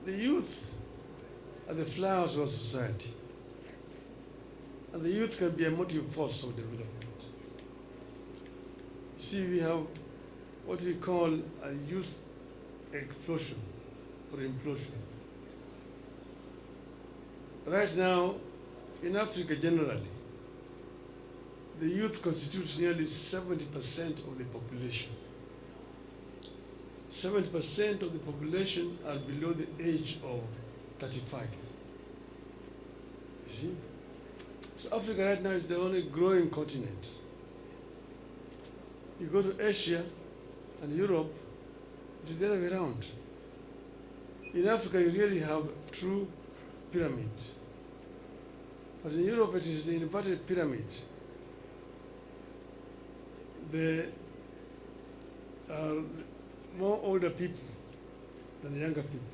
the youth are the flowers of society. And the youth can be a motive force of development. See, we have what we call a youth explosion or implosion. Right now, in Africa generally, the youth constitutes nearly 70% of the population. 70% of the population are below the age of 35. You see? So Africa right now is the only growing continent. You go to Asia and Europe, it is the other way around. In Africa, you really have true pyramid. But in Europe, it is the inverted pyramid. There are more older people than younger people.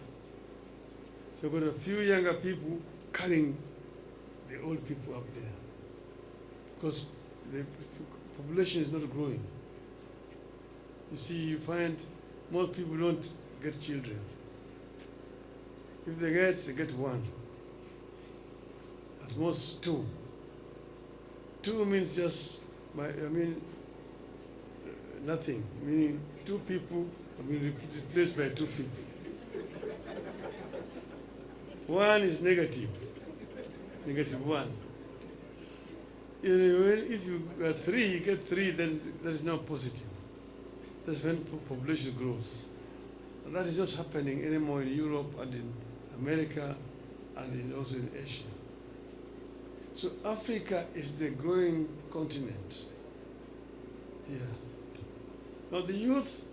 So you've got a few younger people carrying the old people up there. Because the population is not growing. You see, you find most people don't get children. If they get one. At most two. Two means just, nothing. Meaning two people have been replaced by two people. One is negative. Negative one. If you get three, then that is not positive. That's when population grows. And that is not happening anymore in Europe and in America and also in Asia. So Africa is the growing continent. Yeah. Now the youth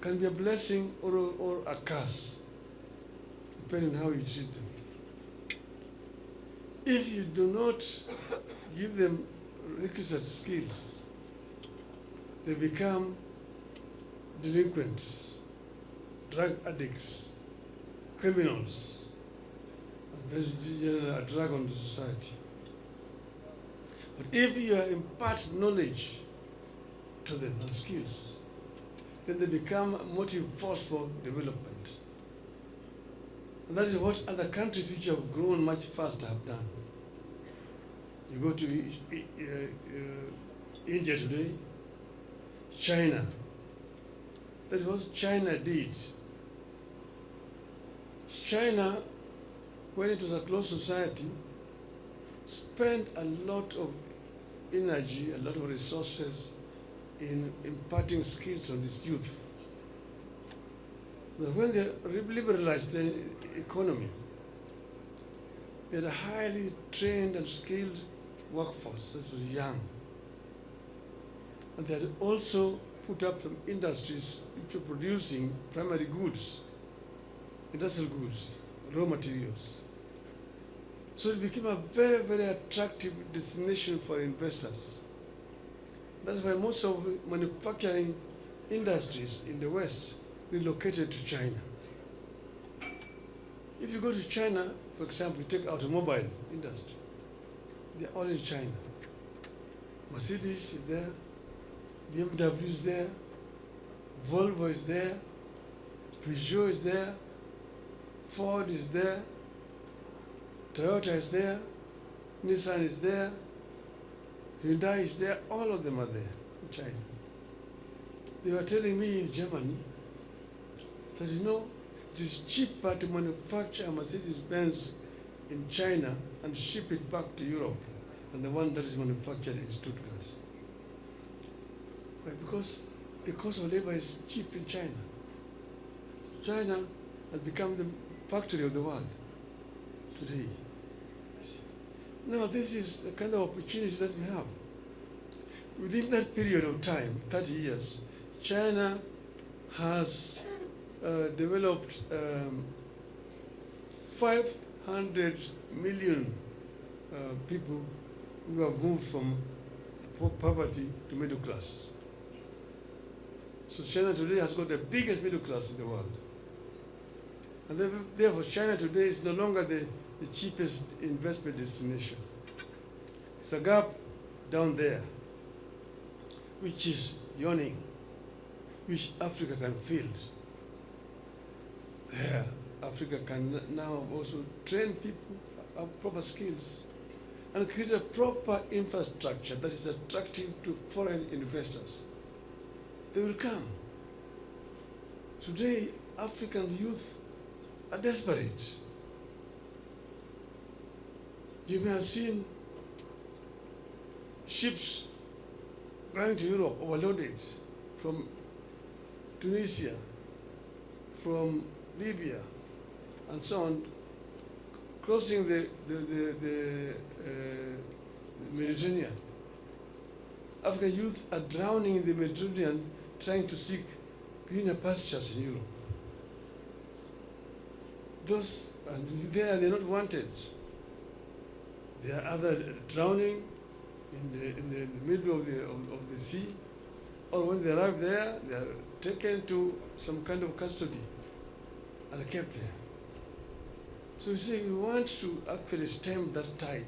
can be a blessing or a curse, depending on how you treat them. If you do not give them requisite skills, they become delinquents, drug addicts, criminals, and a drag on the society. But if you impart knowledge to them and skills, then they become a motive force for development. And that is what other countries which have grown much faster have done. You go to India today, China. That is what China did. China, when it was a closed society, spent a lot of energy, a lot of resources in imparting skills on its youth. So when they liberalized the economy, they had a highly trained and skilled workforce that was young. And they had also put up some industries which were producing primary goods, industrial goods, raw materials. So it became a very, very attractive destination for investors. That's why most of manufacturing industries in the West relocated to China. If you go to China, for example, you take automobile industry, they're all in China. Mercedes is there, BMW is there, Volvo is there, Peugeot is there, Ford is there, Toyota is there, Nissan is there, Hyundai is there, all of them are there in China. They were telling me in Germany that, it is cheaper to manufacture a Mercedes-Benz in China and ship it back to Europe than the one that is manufactured in Stuttgart. Why? Because the cost of labor is cheap in China. China has become the factory of the world today. Now this is the kind of opportunity that we have. Within that period of time, 30 years, China has developed 500 million people who have moved from poverty to middle class. So China today has got the biggest middle class in the world. And therefore China today is no longer the cheapest investment destination. It's a gap down there, which is yawning, which Africa can fill. There, Africa can now also train people, have proper skills, and create a proper infrastructure that is attractive to foreign investors. They will come. Today, African youth are desperate. You may have seen ships going to Europe overloaded from Tunisia, from Libya, and so on, crossing the Mediterranean. African youth are drowning in the Mediterranean trying to seek greener pastures in Europe. Those, and there they're not wanted. They are either drowning in the middle of the sea, or when they arrive there, they are taken to some kind of custody and are kept there. So you see, we want to actually stem that tide.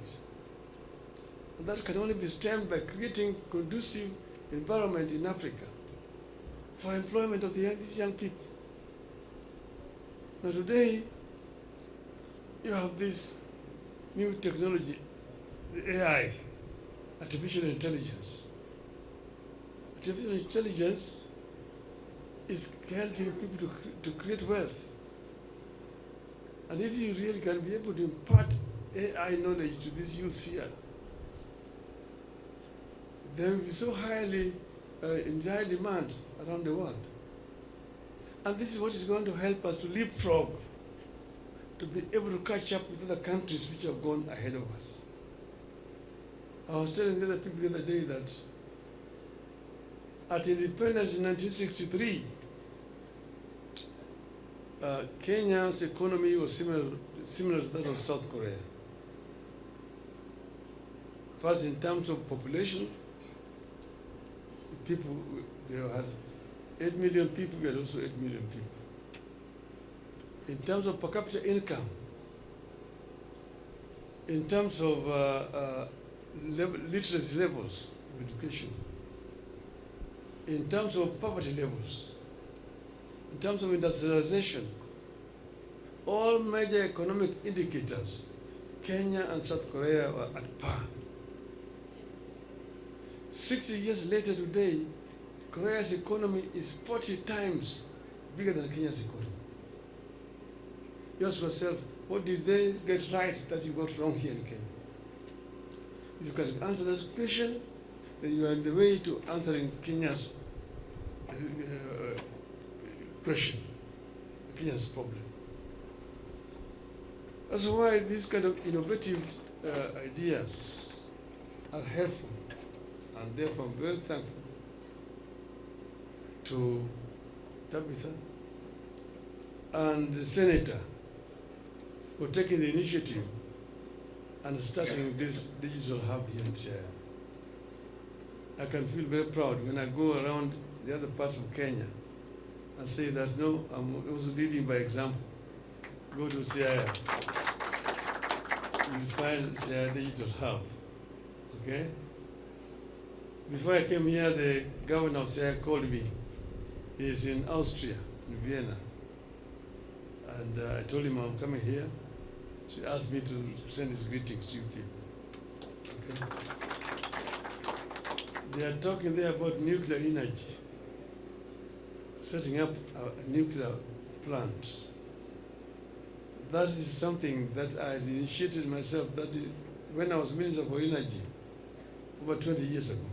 And that can only be stemmed by creating conducive environment in Africa for employment of these young people. Now today, you have this new technology, the AI, artificial intelligence. Artificial intelligence is helping people to create wealth. And if you really can be able to impart AI knowledge to this youth here, they will be so highly in high demand around the world. And this is what is going to help us to leapfrog, to be able to catch up with other countries which have gone ahead of us. I was telling the other people the other day that at independence in 1963, Kenya's economy was similar to that of South Korea. First, in terms of population, people, they had 8 million people, we had also 8 million people. In terms of per capita income, in terms of literacy levels of education, in terms of poverty levels, in terms of industrialization, all major economic indicators, Kenya and South Korea were at par. 60 years later today, Korea's economy is 40 times bigger than Kenya's economy. You ask yourself, what did they get right that you got wrong here in Kenya? If you can answer that question, then you are on the way to answering Kenya's question, Kenya's problem. That's why these kind of innovative ideas are helpful, and therefore I'm very thankful to Tabitha and the Senator for taking the initiative and starting this digital hub here in Siaya. I can feel very proud when I go around the other parts of Kenya and say that, no, I'm also leading by example. Go to Siaya. You'll find Siaya Digital Hub, okay? Before I came here, the governor of Siaya called me. He's in Austria, in Vienna. And I told him I'm coming here. She asked me to send his greetings to you people. Okay? They are talking there about nuclear energy, setting up a nuclear plant. That is something that I initiated myself when I was Minister for Energy over 20 years ago.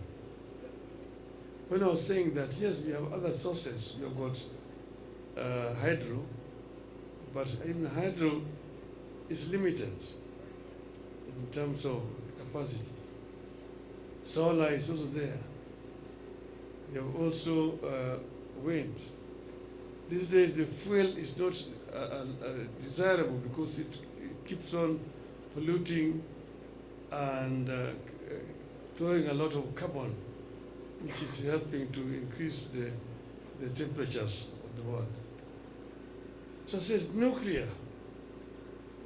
When I was saying that, yes, we have other sources. We have got hydro, but even hydro is limited in terms of capacity. Solar is also there. We have also wind. These days the fuel is not desirable because it keeps on polluting and throwing a lot of carbon, which is helping to increase the temperatures of the world. So I said nuclear,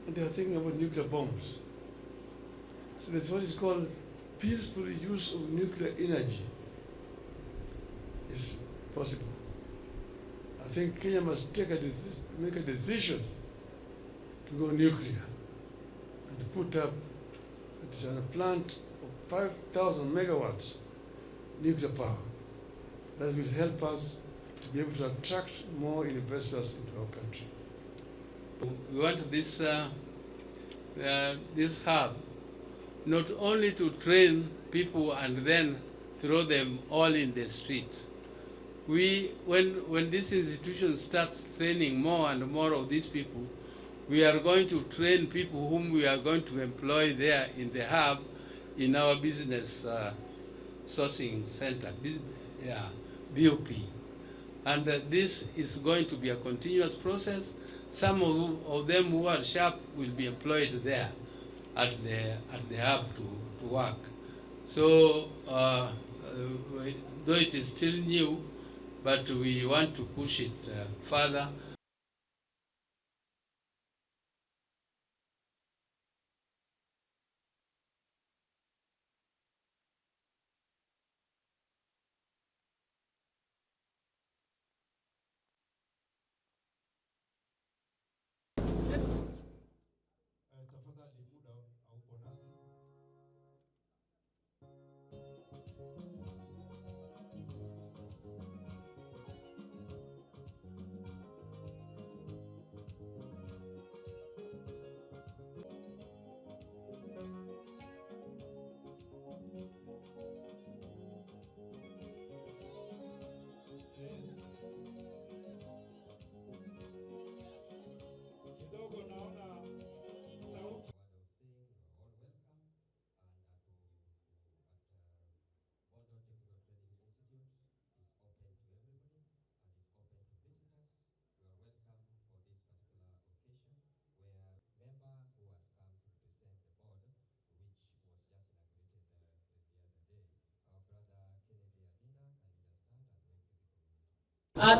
and they are thinking about nuclear bombs. So that's what is called peaceful use of nuclear energy is possible. I think Kenya must make a decision to go nuclear and put up a plant of 5,000 megawatts nuclear power that will help us to be able to attract more investors into our country. We want this hub not only to train people and then throw them all in the streets. When this institution starts training more and more of these people, we are going to train people whom we are going to employ there in the hub in our business sourcing center, BOP. And this is going to be a continuous process. Some of them who are sharp will be employed there at the hub to work. So though it is still new, but we want to push it further.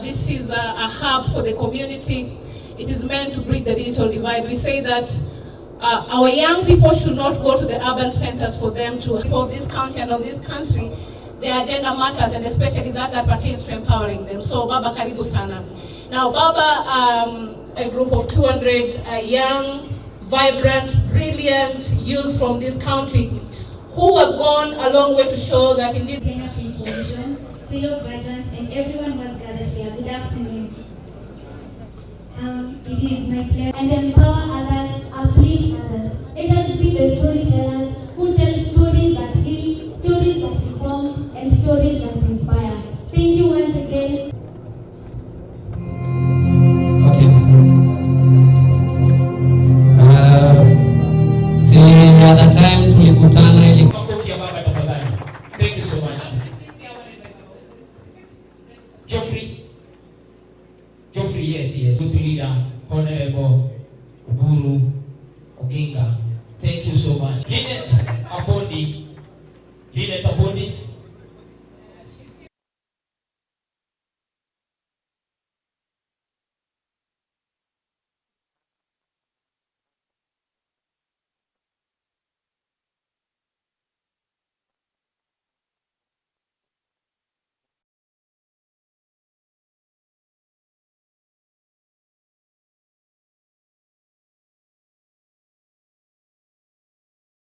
This is a hub for the community. It is meant to bridge the digital divide. We say that our young people should not go to the urban centers for them to help this county and of this country. Their agenda matters, and especially that pertains to empowering them. So Baba karibu sana. Now Baba, a group of 200 young, vibrant, brilliant youth from this county who have gone a long way to show that indeed fellow graduates and everyone who has gathered here, good afternoon. It is my pleasure and empower others, uplift others. Let us be the storytellers who tell stories that heal, stories that inform, and stories that inspire. Thank you once again. See, at the time tulikutana ili thank you so much. Geoffrey, yes. Youth leader, Honorable Uburu Oginga. Thank you so much. Linet Apondi.